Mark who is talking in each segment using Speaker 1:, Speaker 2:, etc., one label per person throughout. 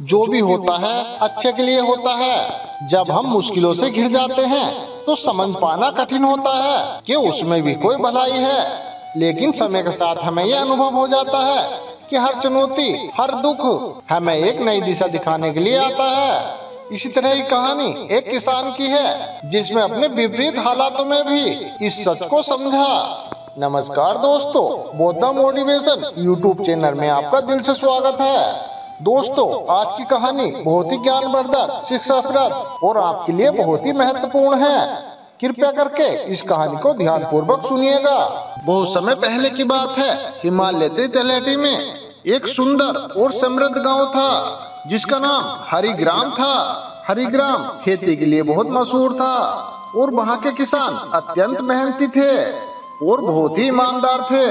Speaker 1: जो भी होता है अच्छे के लिए होता है। जब हम मुश्किलों से घिर जाते हैं तो समझ पाना कठिन होता है कि उसमें भी कोई भलाई है, लेकिन समय के साथ हमें यह अनुभव हो जाता है कि हर चुनौती, हर दुख हमें एक नई दिशा दिखाने के लिए आता है। इसी तरह की कहानी एक किसान की है जिसमें अपने विपरीत हालातों में भी इस सच को समझा। नमस्कार दोस्तों, बोधा मोटिवेशन यूट्यूब चैनल में आपका दिल से स्वागत है। दोस्तों, आज की कहानी बहुत ही ज्ञानवर्धक, शिक्षाप्रद और आपके लिए बहुत ही महत्वपूर्ण है। कृपया करके इस कहानी को ध्यान पूर्वक सुनिएगा। बहुत समय पहले की बात है, हिमालय की तलहटी में एक सुंदर और समृद्ध गांव था जिसका नाम हरिग्राम था। हरिग्राम खेती के लिए बहुत मशहूर था और वहाँ के किसान अत्यंत मेहनती थे और बहुत ही ईमानदार थे।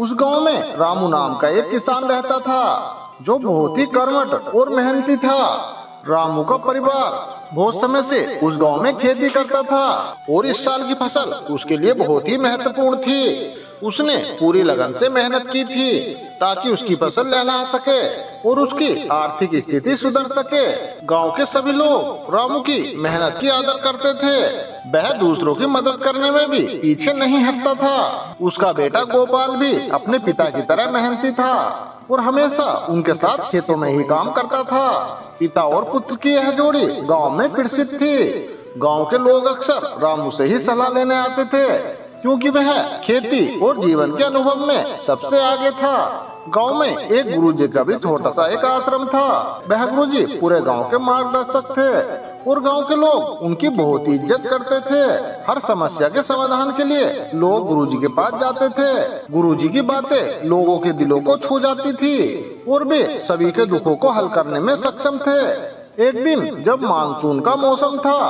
Speaker 1: उस गांव में रामू नाम का एक किसान रहता था जो बहुत ही कर्मठ और मेहनती था। रामू का परिवार बहुत समय से उस गांव में खेती करता था और इस साल की फसल उसके लिए बहुत ही महत्वपूर्ण थी। उसने पूरी लगन से मेहनत की थी ताकि उसकी फसल लहला सके और उसकी आर्थिक स्थिति सुधर सके। गांव के सभी लोग रामू की मेहनत की आदर करते थे। वह दूसरों की मदद करने में भी पीछे नहीं हटता था। उसका बेटा गोपाल भी अपने पिता की तरह मेहनती था और हमेशा उनके साथ खेतों में ही काम करता था। पिता और पुत्र की यह जोड़ी गांव में प्रसिद्ध थी। गांव के लोग अक्सर रामू से ही सलाह लेने आते थे क्योंकि वह खेती और जीवन के अनुभव में सबसे आगे था। गांव में एक गुरुजी का भी छोटा सा एक आश्रम था। वह गुरुजी पूरे गांव के मार्गदर्शक थे और गांव के लोग उनकी बहुत ही इज्जत करते थे। हर समस्या के समाधान के लिए लोग गुरुजी के पास जाते थे। गुरुजी की बातें लोगों के दिलों को छू जाती थी और वे सभी के दुखों को हल करने में सक्षम थे। एक दिन जब मानसून का मौसम था,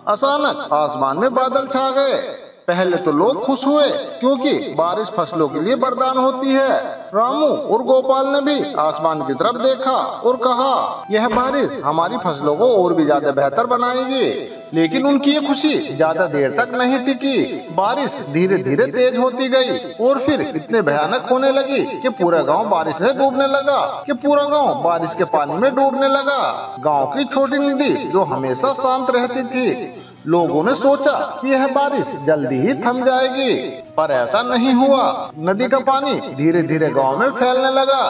Speaker 1: अचानक आसमान में बादल छा गए। पहले तो लोग खुश हुए क्योंकि बारिश फसलों के लिए वरदान होती है। रामू और गोपाल ने भी आसमान की तरफ देखा और कहा, यह बारिश हमारी फसलों को और भी ज्यादा बेहतर बनाएगी। लेकिन उनकी ये खुशी ज्यादा देर तक नहीं टिकी। बारिश धीरे धीरे तेज होती गई और फिर इतने भयानक होने लगी कि पूरा गांव बारिश में डूबने लगा। बारिश के पानी में डूबने लगा। गांव की छोटी नदी जो हमेशा शांत रहती थी, लोगों ने सोचा कि यह बारिश जल्दी ही थम जाएगी, पर ऐसा नहीं हुआ। नदी का पानी धीरे धीरे गांव में फैलने लगा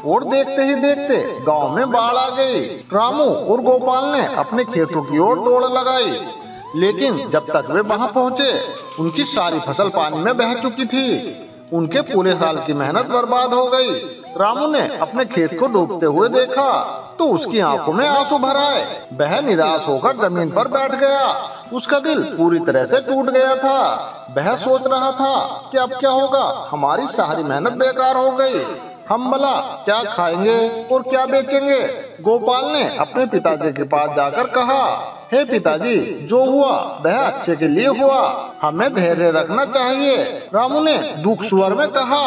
Speaker 1: और देखते ही देखते गांव में बाढ़ आ गई। रामू और गोपाल ने अपने खेतों की ओर दौड़ लगाई, लेकिन जब तक वे वहां पहुंचे उनकी सारी फसल पानी में बह चुकी थी। उनके पूरे साल की मेहनत बर्बाद हो गई। रामू ने अपने खेत को डूबते हुए देखा तो उसकी आंखों में आंसू भर आए। वह निराश होकर जमीन पर बैठ गया। उसका दिल पूरी तरह से टूट गया था। वह सोच रहा था कि अब क्या होगा, हमारी सारी मेहनत बेकार हो गई। हम भला क्या खाएंगे और क्या बेचेंगे। गोपाल ने अपने पिताजी के पास जाकर कहा, हे पिताजी, जो हुआ वह अच्छे के लिए हुआ, हमें धैर्य रखना चाहिए। रामू ने दुख स्वर में कहा,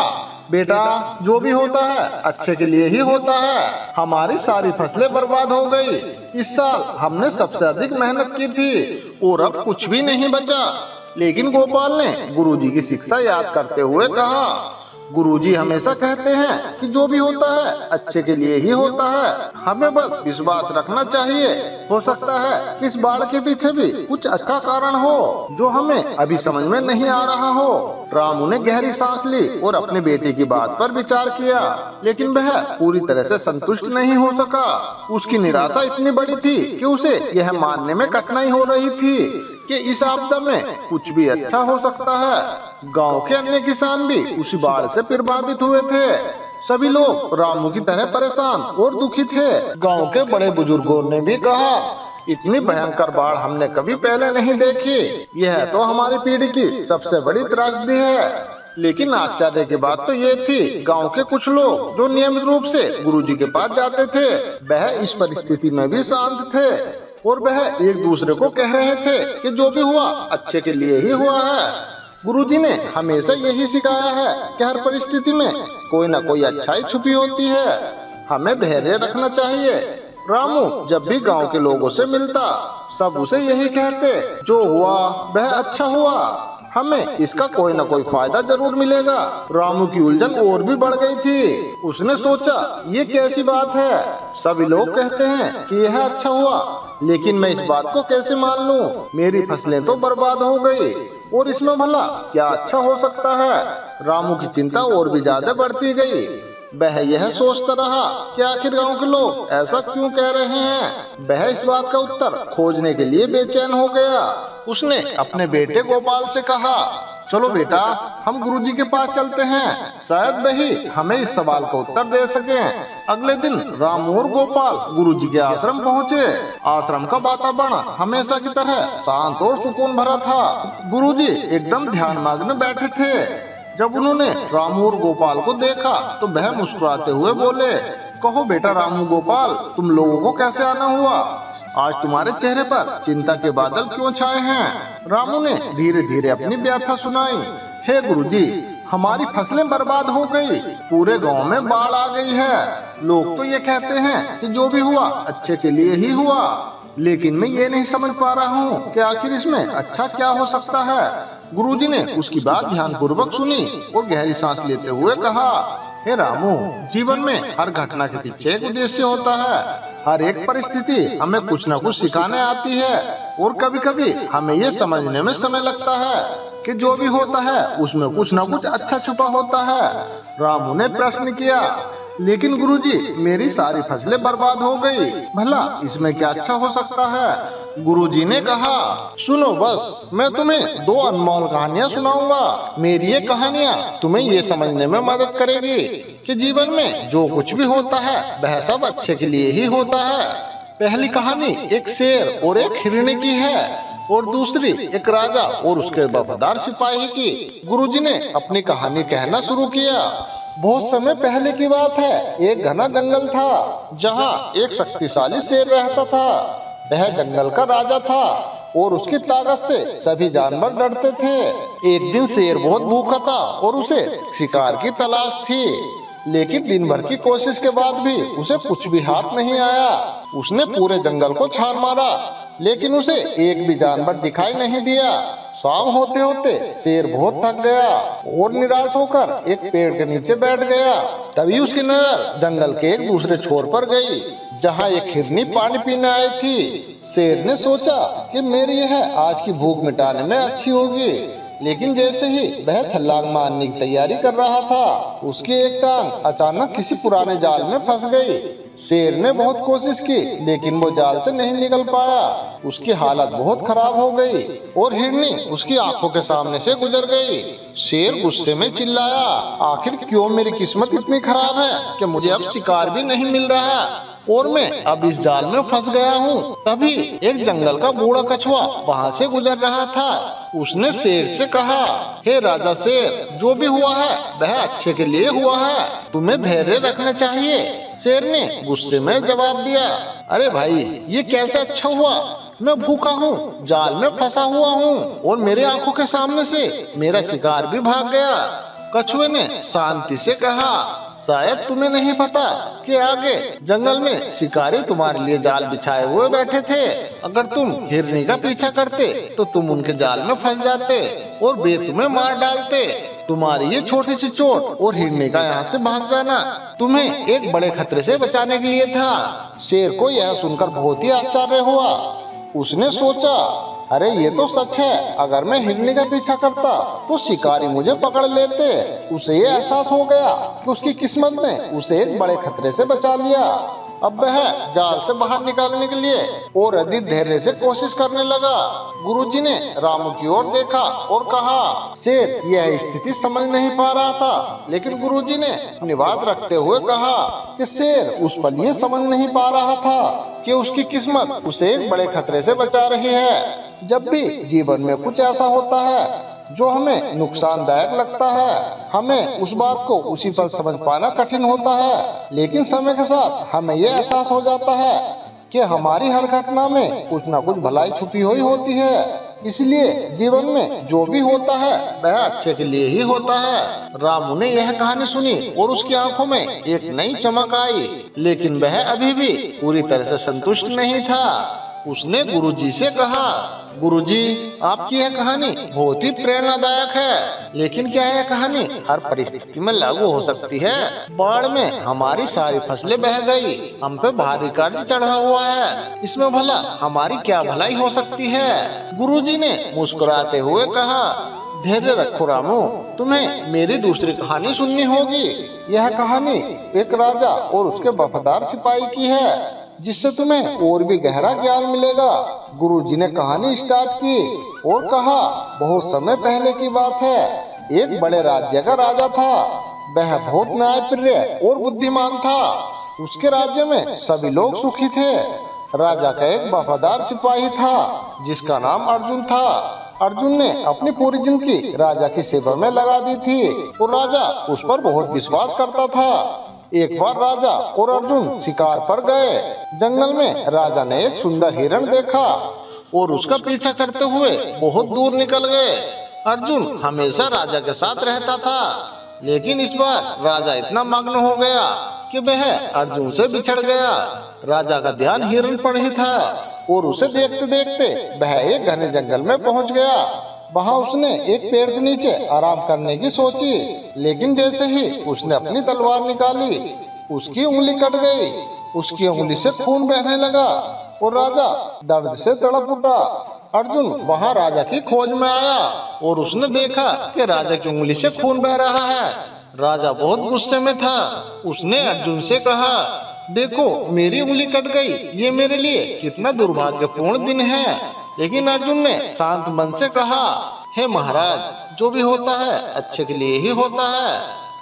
Speaker 1: बेटा, जो भी होता है अच्छे के लिए ही होता है। हमारी सारी फसलें बर्बाद हो गई। इस साल हमने सबसे अधिक मेहनत की थी और अब कुछ भी नहीं बचा। लेकिन गोपाल ने गुरुजी की शिक्षा याद करते हुए कहा, गुरुजी हमेशा कहते हैं कि जो भी होता है अच्छे के लिए ही होता है। हमें बस विश्वास रखना चाहिए। हो सकता है कि इस बाढ़ के पीछे भी कुछ अच्छा कारण हो जो हमें अभी समझ में नहीं आ रहा हो। रामू ने गहरी सांस ली और अपने बेटे की बात पर विचार किया, लेकिन वह पूरी तरह से संतुष्ट नहीं हो सका। उसकी निराशा इतनी बड़ी थी कि उसे यह मानने में कठिनाई हो रही थी कि इस आपदा में कुछ भी अच्छा हो सकता है। गांव के अन्य किसान भी उसी बाढ़ से प्रभावित हुए थे। सभी लोग रामू की तरह परेशान और दुखी थे। गांव के बड़े बुजुर्गों ने भी कहा, इतनी भयंकर बाढ़ हमने कभी पहले नहीं देखी। यह तो हमारी पीढ़ी की सबसे बड़ी त्रासदी है। लेकिन आश्चर्य की बात तो ये थी, गांव के कुछ लोग जो नियमित रूप से गुरुजी के पास जाते थे, वह इस परिस्थिति में भी शांत थे और वह एक दूसरे को कह रहे थे कि जो भी हुआ अच्छे के लिए ही हुआ है। गुरुजी ने हमेशा यही सिखाया है कि हर परिस्थिति में कोई न कोई अच्छाई छुपी होती है। हमें धैर्य रखना चाहिए। रामू जब भी गांव के लोगों से मिलता, सब उसे यही कहते, जो हुआ वह अच्छा हुआ। हमें इसका कोई न कोई फायदा जरूर मिलेगा। रामू की उलझन और भी बढ़ गई थी। उसने सोचा, ये कैसी बात है, सभी लोग कहते हैं कि यह अच्छा हुआ, लेकिन मैं इस बात को कैसे मान लूं? मेरी फसलें तो बर्बाद हो गई और इसमें भला क्या अच्छा हो सकता है? रामू की चिंता और भी ज्यादा बढ़ती गई। वह यह सोचता रहा कि आखिर गांव के लोग ऐसा क्यों कह रहे हैं। वह इस बात का उत्तर खोजने के लिए बेचैन हो गया। उसने अपने बेटे गोपाल से कहा, चलो बेटा, हम गुरुजी के पास चलते हैं, शायद वही हमें इस सवाल का उत्तर दे सकें। अगले दिन रामू और गोपाल गुरुजी के आश्रम पहुँचे। आश्रम का वातावरण हमेशा की तरह शांत और सुकून भरा था। गुरुजी एकदम ध्यान मग्न बैठे थे। जब उन्होंने रामू और गोपाल को देखा तो वह मुस्कुराते हुए बोले, कहो बेटा रामू गोपाल, तुम लोगों को कैसे आना हुआ? आज तुम्हारे चेहरे पर चिंता के बादल क्यों छाए हैं? रामू ने धीरे धीरे अपनी व्यथा सुनाई। हे गुरुजी, हमारी फसलें बर्बाद हो गई, पूरे गांव में बाढ़ आ गई है। लोग तो ये कहते हैं कि जो भी हुआ अच्छे के लिए ही हुआ, लेकिन मैं ये नहीं समझ पा रहा हूँ कि आखिर इसमें अच्छा क्या हो सकता है। गुरुजी ने उसकी बात ध्यान पूर्वक सुनी और गहरी सांस लेते हुए कहा, हे रामू, जीवन में हर घटना के पीछे एक उद्देश्य होता है। हर एक परिस्थिति हमें कुछ न कुछ सिखाने आती है और कभी कभी हमें ये समझने में समय लगता है कि जो भी होता है उसमें कुछ न कुछ अच्छा छुपा होता है। रामू ने प्रश्न किया, लेकिन गुरुजी, मेरी सारी फसलें बर्बाद हो गई, भला इसमें क्या अच्छा हो सकता है? गुरुजी ने कहा, सुनो बस, मैं तुम्हें दो अनमोल कहानियाँ सुनाऊंगा। मेरी ये कहानियाँ तुम्हें ये समझने में मदद करेगी कि जीवन में जो कुछ भी होता है वह सब अच्छे के लिए ही होता है। पहली कहानी एक शेर और एक हिरनी की है और दूसरी एक राजा और उसके वफादार सिपाही की। गुरुजी ने अपनी कहानी कहना शुरू किया। बहुत समय पहले की बात है। एक घना जंगल था जहाँ एक शक्तिशाली शेर रहता था। वह जंगल का राजा था और उसकी ताकत से सभी जानवर डरते थे। एक दिन शेर बहुत भूखा था और उसे शिकार की तलाश थी, लेकिन दिन भर की कोशिश के बाद भी उसे कुछ भी हाथ नहीं आया। उसने पूरे जंगल को छान मारा, लेकिन उसे एक भी जानवर दिखाई नहीं दिया। शाम होते होते शेर बहुत थक गया और निराश होकर एक पेड़ के नीचे बैठ गया। तभी उसकी नजर जंगल के एक दूसरे छोर पर गई, जहाँ एक हिरनी पानी पीने आई थी। शेर ने सोचा कि मेरी यह आज की भूख मिटाने में अच्छी होगी, लेकिन जैसे ही वह छलांग मारने की तैयारी कर रहा था, उसकी एक टांग अचानक किसी पुराने जाल में फंस गई। शेर ने बहुत कोशिश की, लेकिन वो जाल से नहीं निकल पाया। उसकी हालत बहुत खराब हो गई और हिरनी उसकी आंखों के सामने से गुजर गई। शेर गुस्से में चिल्लाया, आखिर क्यों मेरी किस्मत इतनी खराब है कि मुझे अब शिकार भी नहीं मिल रहा और मैं अब इस जाल में फंस गया हूँ। तभी एक जंगल का बूढ़ा कछुआ वहाँ से गुजर रहा था। उसने शेर से कहा, हे राजा शेर, जो भी हुआ है वह अच्छे के लिए हुआ है, तुम्हें धैर्य रखना चाहिए। शेर ने गुस्से में जवाब दिया, अरे भाई, ये कैसे अच्छा हुआ? मैं भूखा हूँ, जाल में फंसा हुआ हूँ और मेरे आंखों के सामने से मेरा शिकार भी भाग गया। कछुए ने शांति से कहा, शायद तुम्हें नहीं पता कि आगे जंगल में शिकारी तुम्हारे लिए जाल बिछाए हुए बैठे थे। अगर तुम हिरनी का पीछा करते तो तुम उनके जाल में फंस जाते और वे तुम्हें मार डालते। तुम्हारी ये छोटी सी चोट और हिरनी का यहाँ से भाग जाना तुम्हें एक बड़े खतरे से बचाने के लिए था। शेर को यह सुनकर बहुत ही आश्चर्य हुआ। उसने सोचा, अरे ये तो सच है, अगर मैं हिरनी का पीछा करता तो शिकारी मुझे पकड़ लेते। उसे ये एहसास हो गया कि उसकी किस्मत ने उसे एक बड़े खतरे से बचा लिया। अब वह जाल से बाहर निकालने के लिए और अधिक धैर्य से कोशिश करने लगा। गुरुजी ने रामू की ओर देखा और कहा, शेर यह स्थिति समझ नहीं पा रहा था, लेकिन गुरुजी ने अपनी बात रखते हुए कहा कि शेर उस पल ये समझ नहीं पा रहा था कि उसकी किस्मत उसे एक बड़े खतरे से बचा रही है। जब भी जीवन में कुछ ऐसा होता है जो हमें नुकसानदायक लगता है, हमें उस बात को उसी पल समझ पाना कठिन होता है, लेकिन समय के साथ हमें यह एहसास हो जाता है कि हमारी हर घटना में कुछ न कुछ भलाई छुपी हुई होती है। इसलिए जीवन में जो भी होता है वह अच्छे के लिए ही होता है। रामू ने यह कहानी सुनी और उसकी आंखों में एक नई चमक आई, लेकिन वह अभी भी पूरी तरह से संतुष्ट नहीं था। उसने गुरुजी से कहा, गुरुजी, आपकी यह कहानी बहुत ही प्रेरणादायक है, लेकिन क्या यह कहानी हर परिस्थिति में लागू हो सकती है? बाढ़ में हमारी सारी फसलें बह गई, हम पे भारी कर्ज चढ़ा हुआ है, इसमें भला हमारी क्या भलाई हो सकती है? गुरुजी ने मुस्कुराते हुए कहा, धैर्य रखो रामू, तुम्हें मेरी दूसरी कहानी सुननी होगी। यह कहानी एक राजा और उसके वफादार सिपाही की है, जिससे तुम्हें और भी गहरा ज्ञान मिलेगा। गुरुजी ने कहानी स्टार्ट की और कहा, बहुत समय पहले की बात है, एक बड़े राज्य का राजा था। वह बहुत न्यायप्रिय और बुद्धिमान था। उसके राज्य में सभी लोग सुखी थे। राजा का एक वफादार सिपाही था जिसका नाम अर्जुन था। अर्जुन ने अपनी पूरी जिंदगी राजा की सेवा में लगा दी थी और राजा उस पर बहुत विश्वास करता था। एक बार राजा और अर्जुन शिकार पर गए। जंगल में राजा ने एक सुंदर हिरण देखा और उसका पीछा करते हुए बहुत दूर निकल गए। अर्जुन हमेशा राजा के साथ रहता था, लेकिन इस बार राजा इतना मग्न हो गया कि वह अर्जुन से बिछड़ गया। राजा का ध्यान हिरण पर ही था और उसे देखते देखते वह एक घने जंगल में पहुंच गया। वहां उसने एक पेड़ के नीचे आराम करने की सोची, लेकिन जैसे ही उसने अपनी तलवार निकाली, उसकी उंगली कट गई। उसकी उंगली से खून बहने लगा और राजा दर्द से तड़प उठा। अर्जुन वहां राजा की खोज में आया और उसने देखा कि राजा की उंगली से खून बह रहा है। राजा बहुत गुस्से में था। उसने अर्जुन से कहा, देखो, मेरी उंगली कट गई, ये मेरे लिए कितना दुर्भाग्यपूर्ण दिन है। लेकिन अर्जुन ने शांत मन से कहा, हे महाराज, जो भी होता है अच्छे के लिए ही होता है।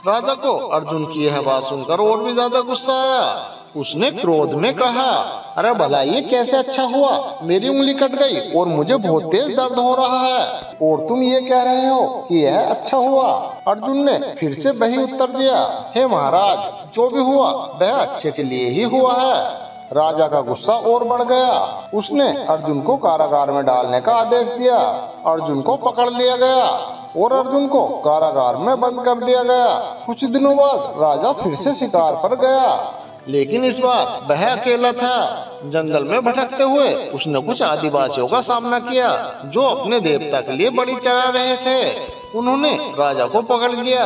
Speaker 1: राजा को अर्जुन की यह बात सुनकर और भी ज्यादा गुस्सा आया। उसने क्रोध में कहा, अरे भला ये कैसे अच्छा हुआ? मेरी उंगली कट गई और मुझे बहुत तेज दर्द हो रहा है, और तुम ये कह रहे हो कि यह अच्छा हुआ? अर्जुन ने फिर से वही उत्तर दिया, हे महाराज, जो भी हुआ वह अच्छे के लिए ही हुआ है। राजा का गुस्सा और बढ़ गया। उसने अर्जुन को कारागार में डालने का आदेश दिया। अर्जुन को पकड़ लिया गया और अर्जुन को कारागार में बंद कर दिया गया। कुछ दिनों बाद राजा फिर से शिकार पर गया, लेकिन इस बार वह अकेला था। जंगल में भटकते हुए उसने कुछ आदिवासियों का सामना किया जो अपने देवता के लिए बलि चढ़ा रहे थे। उन्होंने राजा को पकड़ लिया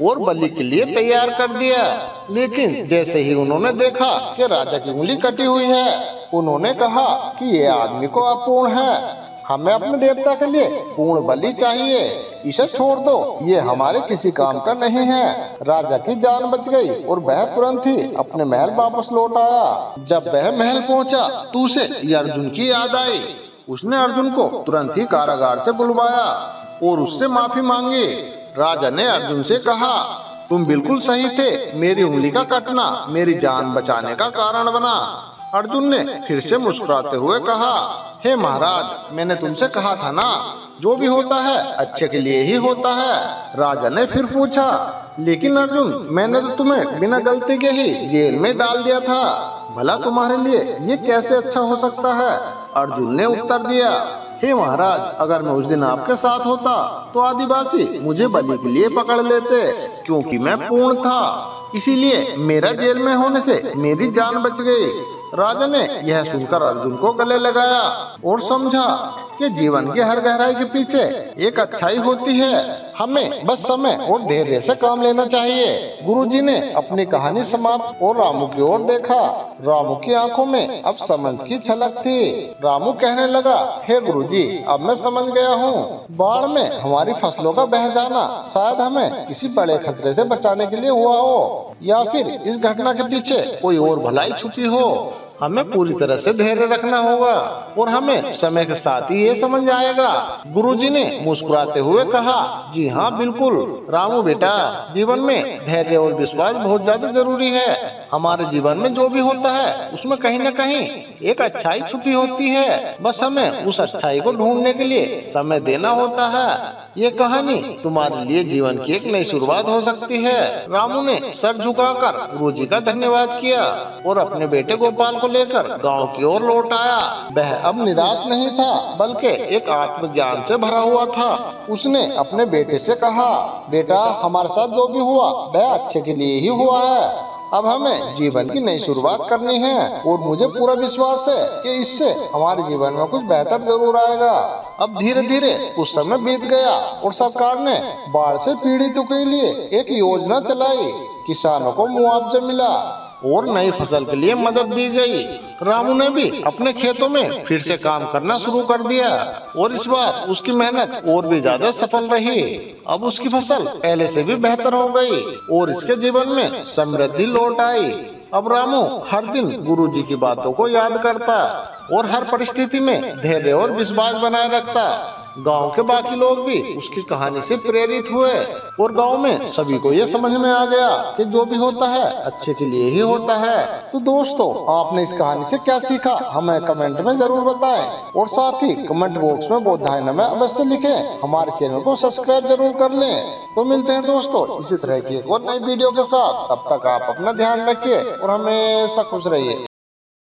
Speaker 1: और बलि के लिए तैयार कर दिया। लेकिन जैसे ही उन्होंने देखा कि राजा की उंगली कटी हुई है, उन्होंने कहा कि ये आदमी को अपूर्ण है, हमें अपने देवता के लिए पूर्ण बलि चाहिए, इसे छोड़ दो, ये हमारे किसी काम का नहीं है। राजा की जान बच गई और वह तुरंत ही अपने महल वापस लौट आया। जब वह महल पहुंचा तो उसे अर्जुन की याद आई। उसने अर्जुन को तुरंत ही कारागार से बुलवाया और उससे माफी मांगी। राजा ने अर्जुन से कहा, तुम बिल्कुल सही थे, मेरी उंगली का कटना मेरी जान बचाने का कारण बना। अर्जुन ने फिर से मुस्कुराते हुए कहा, हे महाराज, मैंने तुमसे कहा था ना, जो भी होता है अच्छे के लिए ही होता है। राजा ने फिर पूछा, लेकिन अर्जुन, मैंने तो तुम्हें बिना गलती के ही जेल में डाल दिया था, भला तुम्हारे लिए ये कैसे अच्छा हो सकता है? अर्जुन ने उत्तर दिया, हे महाराज, अगर मैं उस दिन आपके साथ होता तो आदिवासी मुझे बलि के लिए पकड़ लेते, क्योंकि मैं पूर्ण था, इसीलिए मेरा जेल में होने से मेरी जान बच गई। राजा ने यह सुनकर अर्जुन को गले लगाया और समझा कि जीवन की हर गहराई के पीछे एक अच्छाई होती है। हमें बस समय और धैर्य से काम लेना चाहिए। गुरुजी ने अपनी कहानी समाप्त और रामू की ओर देखा। रामू की आंखों में अब समझ की झलक थी। रामू कहने लगा, हे गुरुजी, अब मैं समझ गया हूँ। बाढ़ में हमारी फसलों का बह जाना शायद हमें किसी बड़े खतरे से बचाने के लिए हुआ हो, या फिर इस घटना के पीछे कोई और भलाई छुपी हो। हमें पूरी तरह से धैर्य रखना होगा और हमें समय के साथ ही ये समझ आएगा। गुरुजी ने मुस्कुराते हुए कहा, जी हाँ, बिल्कुल रामू बेटा, जीवन में धैर्य और विश्वास बहुत ज्यादा जरूरी है। हमारे जीवन में जो भी होता है उसमें कहीं न कहीं एक अच्छाई छुपी होती है, बस हमें उस अच्छाई को ढूंढने के लिए समय देना होता है। ये कहानी तुम्हारे लिए जीवन की एक नई शुरुआत हो सकती है। रामू ने सर झुकाकर गुरुजी का धन्यवाद किया और अपने बेटे गोपाल को लेकर गांव की ओर लौट आया। वह अब निराश नहीं था, बल्कि एक आत्मज्ञान से भरा हुआ था। उसने अपने बेटे से कहा, बेटा, हमारे साथ जो भी हुआ वह अच्छे के लिए ही हुआ है। अब हमें जीवन की नई शुरुआत करनी है और मुझे पूरा विश्वास है कि इससे हमारे जीवन में कुछ बेहतर जरूर आएगा। अब धीरे धीरे कुछ समय बीत गया और सरकार ने बाढ़ से पीड़ितों के लिए एक योजना चलाई। किसानों को मुआवजा मिला और नई फसल के लिए मदद दी गई। रामू ने भी अपने खेतों में फिर से काम करना शुरू कर दिया और इस बार उसकी मेहनत और भी ज्यादा सफल रही। अब उसकी फसल पहले से भी बेहतर हो गई और इसके जीवन में समृद्धि लौट आई। अब रामू हर दिन गुरुजी की बातों को याद करता और हर परिस्थिति में धैर्य और विश्वास बनाए रखता। गांव के बाकी लोग भी उसकी कहानी से प्रेरित हुए और गांव में सभी को ये समझ में आ गया कि जो भी होता है अच्छे के लिए ही होता है। तो दोस्तों, आपने इस कहानी से क्या सीखा हमें कमेंट में जरूर बताएं और साथ ही कमेंट बॉक्स में बौद्धायन में अवश्य लिखें। हमारे चैनल को सब्सक्राइब जरूर कर लें। तो मिलते हैं दोस्तों इसी तरह की एक और नई वीडियो के साथ। तब तक आप अपना ध्यान रखिए और हमेशा खुश रहिए।